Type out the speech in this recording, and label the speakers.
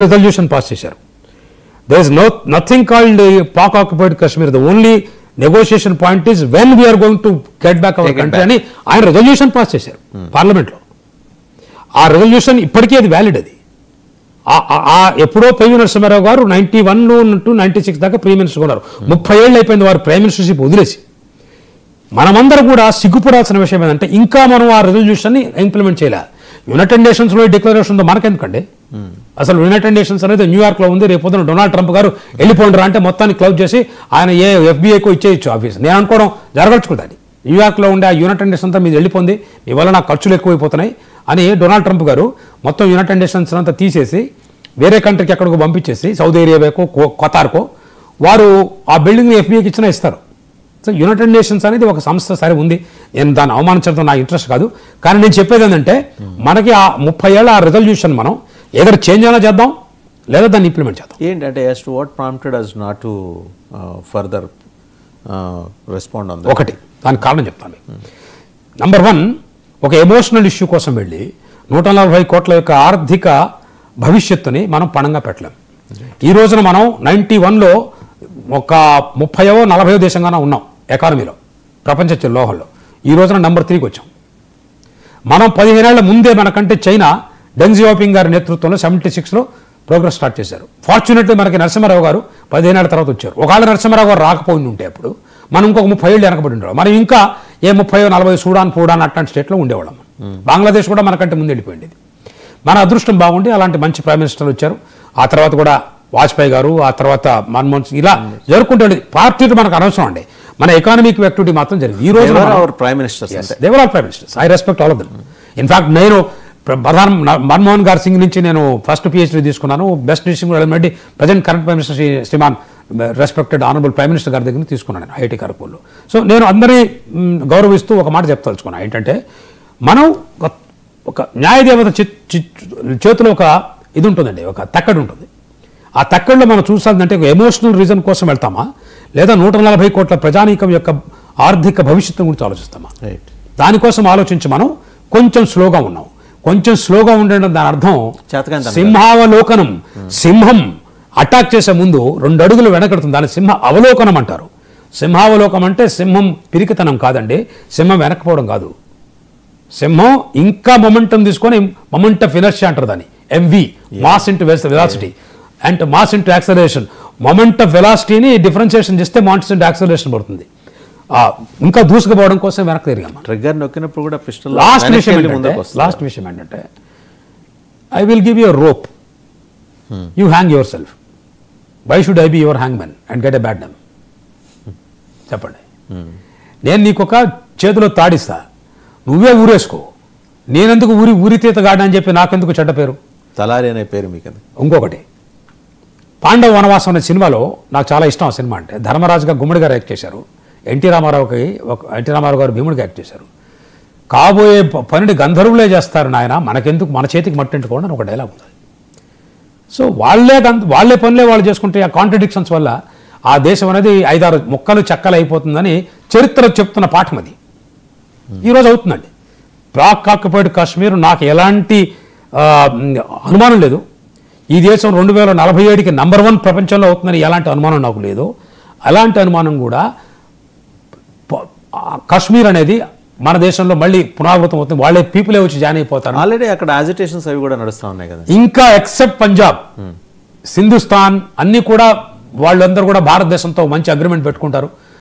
Speaker 1: Resolution pass చేశారు. There is nothing called Pak occupied Kashmir. The only negotiation point is when we are going to get back our country అని ఆయన resolution pass చేశారు పార్లమెంట్లో. ఆ resolution ఇప్పటికీ అది వ్యాలిడ్. అది ఎప్పుడో పివి నరసింహారావు గారు 91 to 96 దాకా ప్రైమ్ మినిస్టర్ ఉన్నారు. 30 ఏళ్ళు అయిపోయింది వారు ప్రైమ్ మినిస్టర్షిప్ వదిలేసి. మనమందరం కూడా సిగ్గుపడాల్సిన విషయం ఏంటంటే ఇంకా మనం ఆ రెజల్యూషన్ని ఇంప్లిమెంట్ చేయలేదు. యునైటెడ్ నేషన్స్లో డిక్లరేషన్ ఉందో మనకెందుకండి? అసలు యునైటెడ్ నేషన్స్ అనేది న్యూయార్క్లో ఉంది. రేపు పొద్దున డొనాల్డ్ ట్రంప్ గారు వెళ్ళిపోండ్రా అంటే మొత్తాన్ని క్లోజ్ చేసి ఆయన FBIకో ఇచ్చేయచ్చు ఆఫీస్. నేను అనుకోవడం జరగచ్చుకుంది. న్యూయార్క్లో ఉండే ఆ యునైటెడ్ నేషన్స్ అంతా మీరు వెళ్ళిపోంది, మీ వల్ల నాకు ఖర్చులు ఎక్కువైపోతున్నాయి అని డొనాల్డ్ ట్రంప్ గారు మొత్తం యునైటెడ్ నేషన్స్ అంతా తీసేసి వేరే కంట్రీకి ఎక్కడికో పంపించేసి సౌదీ అరేబియాకో ఖతార్కో వారు ఆ బిల్డింగ్ని FBIకి ఇచ్చినా ఇస్తారు. సో యునైటెడ్ నేషన్స్ అనేది ఒక సంస్థ సరే ఉంది, నేను దాన్ని అవమానించడంతో నా ఇంట్రెస్ట్ కాదు. కానీ నేను చెప్పేది ఏంటంటే మనకి ఆ 30 ఏళ్ళ ఆ రెజల్యూషన్ మనం ఏదైనా చేంజ్ అయినా చేద్దాం లేదా దాన్ని ఇంప్లిమెంట్ చేద్దాం.
Speaker 2: ఏంటంటే as to what prompted us not to further respond on that?
Speaker 1: ఒకటి దానికి కారణం చెప్తాను. నంబర్ 1, ఒక ఎమోషనల్ ఇష్యూ కోసం వెళ్ళి 140 కోట్ల యొక్క ఆర్థిక భవిష్యత్తుని మనం పణంగా పెట్టలేం. ఈ రోజున మనం 91లో ఒక 30వ 40వ దేశంగానే ఉన్నాం ఎకానమీలో, ప్రపంచ లోహంలో. ఈ రోజున నెంబర్ 3కి వచ్చాం. మనం 15 ఏళ్ల ముందే మనకంటే చైనా డెంగ్ జియాపింగ్ గారి నేతృత్వంలో 76లో ప్రోగ్రెస్ స్టార్ట్ చేశారు. ఫార్చునేట్లీ మనకి నరసింహారావు గారు 15 ఏళ్ల తర్వాత వచ్చారు. ఒకవేళ నరసింహారావు గారు రాకపోయి ఉంటే అప్పుడు మనం ఇంకొక 30 ఏళ్ళు వెనకబడి ఉండేవాళ్ళం. మనం ఇంకా 30-40 సూడాన్ అట్లాంటి స్టేట్లో ఉండేవాళ్ళం. బంగ్లాదేశ్ కూడా మనకంటే ముందు వెళ్ళిపోయింది. మన అదృష్టం బాగుండి అలాంటి మంచి ప్రైమ్ మినిస్టర్లు వచ్చారు. ఆ తర్వాత కూడా వాజ్పేయి గారు, ఆ తర్వాత మన్మోహన్ సింగ్, ఇలా జరుపుకుంటూ పార్టీలు మనకు అనవసరం అండి. మన ఎకానమిక్ యాక్టివిటీ మాత్రం జరిగింది. ఈ రోజు
Speaker 2: prime ministers
Speaker 1: they were all prime ministers. I respect all of them. In fact నేను మన్మోహన్ గారు సింగ్ నుంచి నేను ఫస్ట్ PhD తీసుకున్నాను. Best distinguished element present current prime minister Shriman respected honourable prime minister గారి దగ్గర తీసుకున్నాను IIT ఖరగ్పూర్లో. సో నేను అందరినీ గౌరవిస్తూ ఒక మాట చెప్తలుచుకున్నాను. ఏంటంటే మనం ఒక న్యాయదేవత చేతిలో ఒక ఇది ఉంటుందండి, ఒక తక్కడి ఉంటుంది. ఆ తక్కడిలో మనం చూసాలంటే ఒక ఎమోషనల్ రీజన్ కోసం వెళ్తామా లేదా 140 కోట్ల ప్రజానీకం యొక్క ఆర్థిక భవిష్యత్తు గురించి ఆలోచిస్తామా? దానికోసం ఆలోచించి మనం కొంచెం స్లోగా ఉన్నాం. కొంచెం స్లోగా ఉండడం దాని అర్థం సింహావలోకనం. సింహం అటాక్ చేసే ముందు 2 అడుగులు వెనకడుతుంది. దాన్ని సింహ అవలోకనం అంటారు. సింహావలోకనం అంటే సింహం పిరికితనం కాదండి, సింహం వెనక్కిపోవడం కాదు. సింహం ఇంకా మొమెంటం తీసుకొని మొమెంట్ ఆఫ్ ఇనర్షియా అంటారు దాన్ని. MV mass into velocity and mass into acceleration. Moment of వెలాసిటీని డిఫరెన్షియేషన్ చేస్తే మాస్ ఇంటూ యాక్సలరేషన్ పడుతుంది. ఇంకా దూసుకుపోవడం కోసం వెనక్కి తిరిగాం.
Speaker 2: ట్రిగ్గర్ నొక్కినప్పుడు కూడా పిస్టల్.
Speaker 1: లాస్ట్ విషయం ఏంటంటే I will give you rope, you hang yourself. Why should I be your hangman and get a bad name? చెప్పండి. నేను నీకు ఒక చేతిలో తాడిస్తా, నువ్వే ఊరేసుకో. నేనెందుకు ఊరితీత గాడి అని చెప్పి నాకెందుకు చెడ్డ పేరు?
Speaker 2: తలారి అనే పేరు మీకు.
Speaker 1: ఇంకొకటి, పాండవ వనవాసం అనే సినిమాలో నాకు చాలా ఇష్టం. ఆ సినిమా అంటే ధర్మరాజుగా గుమ్మడి గారు యాక్ట్ చేశారు. ఎన్టీ రామారావు గారు భీముడిగా యాక్ట్ చేశారు. కాబోయే పనిని గంధర్వులే చేస్తారు నాయన, మనకెందుకు మన చేతికి మట్టింటుకోండి అని ఒక డైలాగ్ ఉంది. సో వాళ్ళే పనులే వాళ్ళు చేసుకుంటే ఆ కాంట్రడిక్షన్స్ వల్ల ఆ దేశం అనేది 5-6 ముక్కలు చెక్కలు అయిపోతుందని చరిత్ర చెప్తున్న పాఠం అది ఈరోజు అవుతుందండి. పాక్ ఆక్యుపైడ్ కాశ్మీర్ నాకు ఎలాంటి అనుమానం లేదు. ఈ దేశం 2047కి నంబర్ 1 ప్రపంచంలో అవుతుందని ఎలాంటి అనుమానం నాకు లేదు. అలాంటి అనుమానం కూడా కాశ్మీర్ అనేది మన దేశంలో మళ్ళీ పునరావృతం అవుతుంది. వాళ్ళే పీపులే వచ్చి జాయిన్ అయిపోతారు.
Speaker 2: ఆల్రెడీ అక్కడ యాజిటేషన్స్ అవి కూడా నడుస్తూ ఉన్నాయి కదా.
Speaker 1: ఇంకా ఎక్సెప్ట్ పంజాబ్, సింధుస్థాన్ అన్నీ కూడా వాళ్ళందరూ కూడా భారతదేశంతో మంచి అగ్రిమెంట్ పెట్టుకుంటారు.